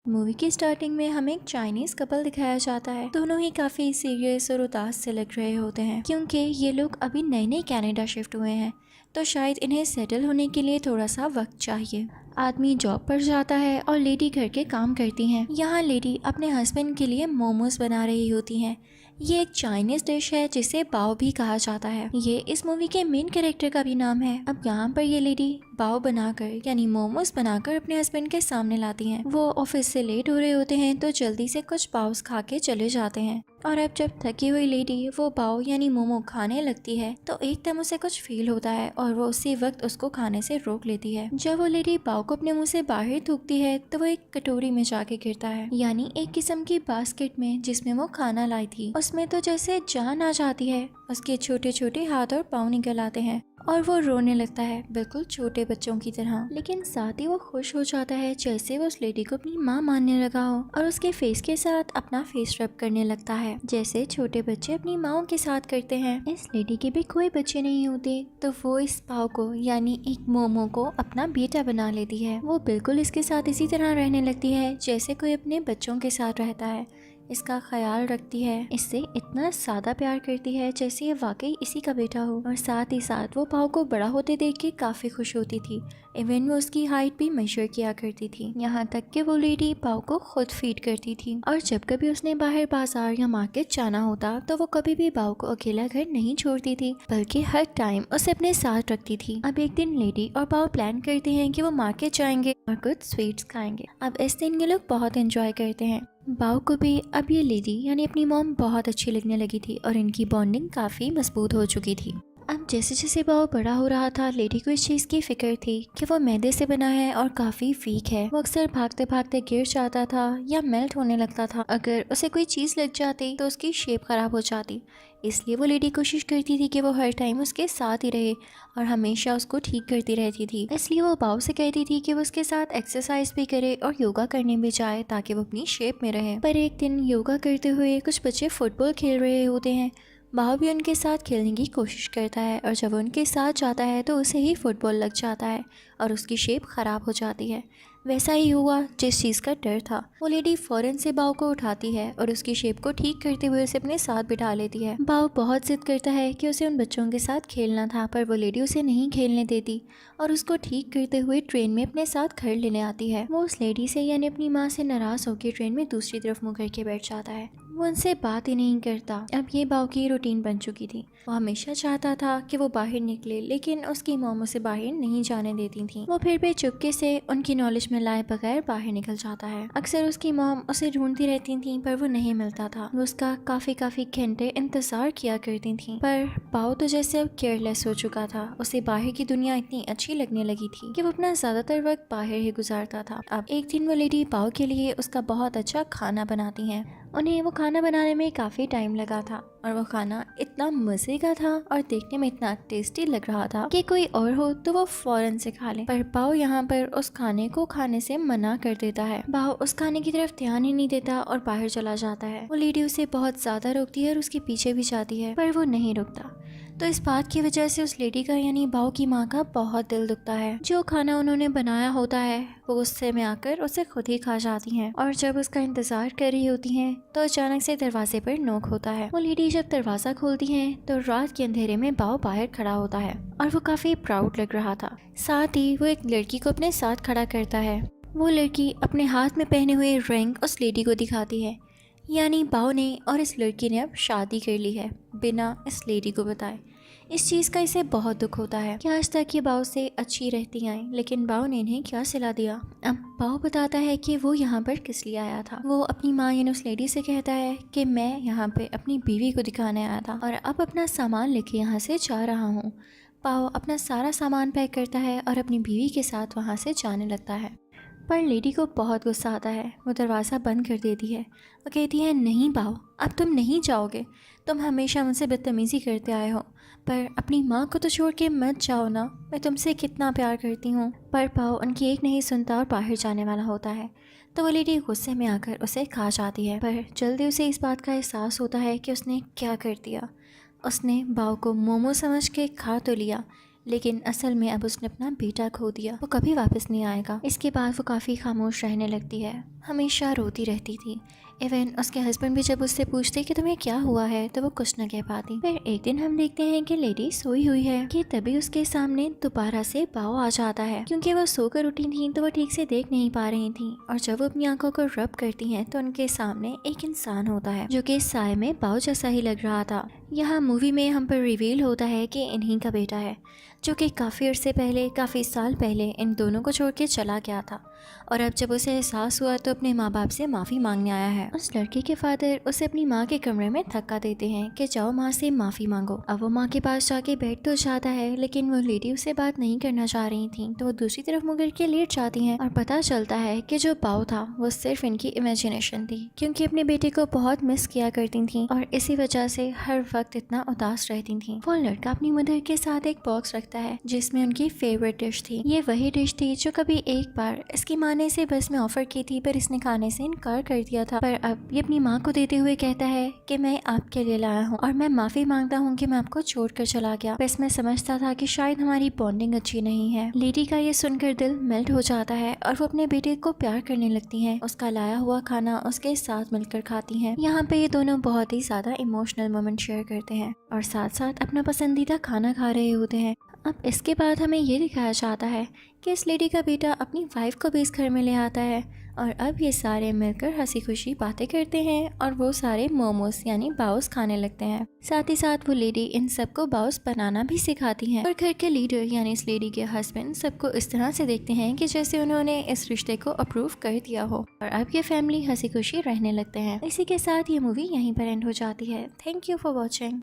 Movie की starting में हमें एक चाइनीज कपल दिखाया जाता है। दोनों ही काफी सीरियस और उदास से लग रहे होते हैं क्योंकि ये लोग अभी नए नए कनाडा शिफ्ट हुए हैं, तो शायद इन्हें सेटल होने के लिए थोड़ा सा वक्त चाहिए। आदमी जॉब पर जाता है और लेडी घर के काम करती हैं। यहाँ लेडी अपने हस्बैंड के लिए मोमोज बना रही होती हैं। ये एक चाइनीज डिश है जिसे बाओ भी कहा जाता है। ये इस मूवी के मेन कैरेक्टर का भी नाम है। अब यहाँ पर ये लेडी बाओ बनाकर यानी मोमोज बनाकर अपने हस्बैंड के सामने लाती हैं। वो ऑफिस से लेट हो रहे होते हैं तो जल्दी से कुछ बाउस खा के चले जाते हैं। और अब जब थकी हुई लेडी वो बाओ यानी मोमो खाने लगती है तो एकदम उसे कुछ फील होता है और वो उसी वक्त उसको खाने से रोक लेती है। जब वो लेडी बाओ को अपने मुंह से बाहर थूकती है तो वो एक कटोरी में जाके गिरता है, यानी एक किस्म की बास्केट में जिसमें वो खाना लाई थी। उसमें तो जैसे जान आ जाती है। उसके छोटे छोटे हाथ और पाँव निकल आते हैं और वो रोने लगता है बिल्कुल छोटे बच्चों की तरह। लेकिन साथ ही वो खुश हो जाता है जैसे वो उस लेडी को अपनी माँ मानने लगा हो और उसके फेस के साथ अपना फेस रब करने लगता है जैसे छोटे बच्चे अपनी माओ के साथ करते हैं। इस लेडी के भी कोई बच्चे नहीं होते तो वो इस पाव को यानी एक मोमो को अपना बेटा बना लेती है। वो बिल्कुल इसके साथ इसी तरह रहने लगती है जैसे कोई अपने बच्चों के साथ रहता है। इसका ख्याल रखती है, इससे इतना ज़्यादा प्यार करती है जैसे ये वाकई इसी का बेटा हो। और साथ ही साथ वो पाव को बड़ा होते देख के काफ़ी खुश होती थी। इवन वो उसकी हाइट भी मेजर किया करती थी, यहाँ तक कि वो लेडी पाव को खुद फीड करती थी। और जब कभी उसने बाहर बाजार या मार्केट जाना होता तो वो कभी भी पाव को अकेला घर नहीं छोड़ती थी, बल्कि हर टाइम उसे अपने साथ रखती थी। अब एक दिन लेडी और पाव प्लान करते हैं कि वो मार्केट जाएंगे और कुछ स्वीट्स खाएंगे। अब इस दिन ये लोग बहुत एंजॉय करते हैं। बाओ को भी अब ये लेडी यानी अपनी मॉम बहुत अच्छी लगने लगी थी और इनकी बॉन्डिंग काफ़ी मजबूत हो चुकी थी। अब जैसे जैसे बाओ बड़ा हो रहा था लेडी को इस चीज़ की फिक्र थी कि वो मैदे से बना है और काफ़ी वीक है। वो अक्सर भागते भागते गिर जाता था या मेल्ट होने लगता था। अगर उसे कोई चीज़ लग जाती तो उसकी शेप ख़राब हो जाती। इसलिए वो लेडी कोशिश करती थी कि वो हर टाइम उसके साथ ही रहे और हमेशा उसको ठीक करती रहती थी। इसलिए वो बाओ से कहती थी कि वो उसके साथ एक्सरसाइज भी करे और योगा करने भी जाए ताकि वो अपनी शेप में रहे। पर एक दिन योगा करते हुए कुछ बच्चे फुटबॉल खेल रहे होते हैं। बाओ भी उनके साथ खेलने की कोशिश करता है और जब उनके साथ जाता है तो उसे ही फुटबॉल लग जाता है और उसकी शेप ख़राब हो जाती है। वैसा ही हुआ जिस चीज़ का डर था। वो लेडी फ़ौरन से बाओ को उठाती है और उसकी शेप को ठीक करते हुए उसे अपने साथ बिठा लेती है। बाओ बहुत जिद करता है कि उसे उन बच्चों के साथ खेलना था, पर वो लेडी उसे नहीं खेलने देती और उसको ठीक करते हुए ट्रेन में अपने साथ घर लेने आती है। वो उस लेडी से यानी अपनी माँ से नाराज़ होकर ट्रेन में दूसरी तरफ मुँह करके बैठ जाता है। वो उनसे बात ही नहीं करता। अब ये बाओ की रूटीन बन चुकी थी। वो हमेशा चाहता था कि वो बाहर निकले, लेकिन उसकी मॉम उसे बाहर नहीं जाने देती थी। वो फिर भी चुपके से उनकी नॉलेज में लाए बगैर बाहर निकल जाता है। अक्सर उसकी मॉम उसे ढूंढती रहती थी पर वो नहीं मिलता था। वो उसका काफी घंटे इंतजार किया करती थी, पर बाओ तो जैसे अब केयरलेस हो चुका था। उसे बाहर की दुनिया इतनी अच्छी लगने लगी थी कि वो अपना ज्यादातर वक्त बाहर ही गुजारता था। अब एक दिन वो लेडी बाओ के लिए उसका बहुत अच्छा खाना बनाती है। उन्हें वो खाना बनाने में काफ़ी टाइम लगा था और वो खाना इतना मज़े का था और देखने में इतना टेस्टी लग रहा था कि कोई और हो तो वो फ़ौरन से खा ले। पर बाओ यहाँ पर उस खाने को खाने से मना कर देता है। बाओ उस खाने की तरफ ध्यान ही नहीं देता और बाहर चला जाता है। वो लेडी उसे बहुत ज़्यादा रोकती है और उसके पीछे भी जाती है, पर वो नहीं रुकता। तो इस बात की वजह से उस लेडी का यानी बाओ की माँ का बहुत दिल दुखता है। जो खाना उन्होंने बनाया होता है वो गुस्से में आकर उसे खुद ही खा जाती हैं और जब उसका इंतजार कर रही होती हैं तो अचानक से दरवाजे पर नोक होता है। वो लेडी जब दरवाजा खोलती हैं तो रात के अंधेरे में बाओ बाहर खड़ा होता है और वो काफी प्राउड लग रहा था। साथ ही वो एक लड़की को अपने साथ खड़ा करता है। वो लड़की अपने हाथ में पहने हुए रिंग उस लेडी को दिखाती है, यानी बाओ ने और इस लड़की ने अब शादी कर ली है बिना इस लेडी को बताए। इस चीज़ का इसे बहुत दुख होता है कि आज तक ये बाओ से अच्छी रहती आई, लेकिन बाओ ने इन्हें क्या सिला दिया। अब बाओ बताता है कि वो यहाँ पर किस लिए आया था। वो अपनी माँ यानी उस लेडी से कहता है कि मैं यहाँ पे अपनी बीवी को दिखाने आया था और अब अपना सामान लेके यहाँ से जा रहा हूँ। बाओ अपना सारा सामान पैक करता है और अपनी बीवी के साथ वहाँ से जाने लगता है, पर लेडी को बहुत गुस्सा आता है। वो दरवाज़ा बंद कर देती है। वो कहती है, नहीं बाओ, अब तुम नहीं जाओगे। तुम हमेशा मुझसे बदतमीज़ी करते आए हो, पर अपनी माँ को तो छोड़ के मत जाओ ना, मैं तुमसे कितना प्यार करती हूँ। पर बाओ उनकी एक नहीं सुनता और बाहर जाने वाला होता है। तो वो लेडी गुस्से में आकर उसे खा जाती है, पर जल्दी उसे इस बात का एहसास होता है कि उसने क्या कर दिया। उसने बाओ को मोमो समझ के खा तो लिया, लेकिन असल में अब उसने अपना बेटा खो दिया। वो कभी वापस नहीं आएगा। इसके बाद वो काफ़ी खामोश रहने लगती है। हमेशा रोती रहती थी। इवन उसके हस्बैंड भी जब उससे पूछते कि तुम्हें क्या हुआ है तो वो कुछ न कह पाती। फिर एक दिन हम देखते हैं कि लेडी सोई हुई है कि तभी उसके सामने दोबारा से बाव आ जाता है। क्योंकि वो सोकर उठी थी तो वो ठीक से देख नहीं पा रही थी, और जब वो अपनी आंखों को रब करती हैं तो उनके सामने एक इंसान होता है जो कि साय में बाव जैसा ही लग रहा था। यहाँ मूवी में हम पर रिवील होता है कि इन्हीं का बेटा है, जो कि काफ़ी अरसे पहले, काफ़ी साल पहले इन दोनों को छोड़ के चला गया था, और अब जब उसे एहसास हुआ तो अपने माँ बाप से माफ़ी मांगने आया है। उस लड़के के फादर उसे अपनी माँ के कमरे में धक्का देते हैं कि जाओ माँ से माफ़ी मांगो। अब वो माँ के पास जाके बैठ तो जाता है, लेकिन वो लेडी उससे बात नहीं करना चाह रही थी, तो वो दूसरी तरफ मुड़ के लेट जाती हैं और पता चलता है कि जो बाव था वो सिर्फ इनकी इमेजिनेशन थी, क्योंकि अपने बेटे को बहुत मिस किया करती थी और इसी वजह से हर वक्त इतना उदास रहती थी। वो लड़का अपनी मदर के साथ एक बॉक्स रखता है जिसमें उनकी फेवरेट डिश थी। ये वही डिश थी जो कभी एक बार इसकी माँ ने इसे बस में ऑफर की थी, पर इसने खाने से इनकार कर दिया था। पर अब ये अपनी माँ को देते हुए कहता है कि मैं आपके लिए लाया हूँ और मैं माफी मांगता हूँ कि मैं आपको छोड़कर चला गया, बस मैं समझता था कि शायद हमारी बॉन्डिंग अच्छी नहीं है। लेडी का ये सुनकर दिल मेल्ट हो जाता है और वो अपने बेटे को प्यार करने लगती है। उसका लाया हुआ खाना उसके साथ मिलकर खाती है। यहाँ पे ये दोनों बहुत ही ज्यादा इमोशनल मोमेंट शेयर करते हैं और साथ साथ अपना पसंदीदा खाना खा रहे होते हैं। अब इसके बाद हमें ये दिखाया जाता है कि इस लेडी का बेटा अपनी वाइफ को भी इस घर में ले आता है, और अब ये सारे मिलकर हंसी खुशी बातें करते हैं और वो सारे मोमोज यानी बाउस खाने लगते हैं। साथ ही साथ वो लेडी इन सबको बाउस बनाना भी सिखाती है, और घर के लीडर यानी इस लेडी के हस्बैंड सबको इस तरह से देखते हैं कि जैसे उन्होंने इस रिश्ते को अप्रूव कर दिया हो, और अब ये फैमिली हंसी खुशी रहने लगते हैं। इसी के साथ ये मूवी यहीं पर एंड हो जाती है। Thank you for watching.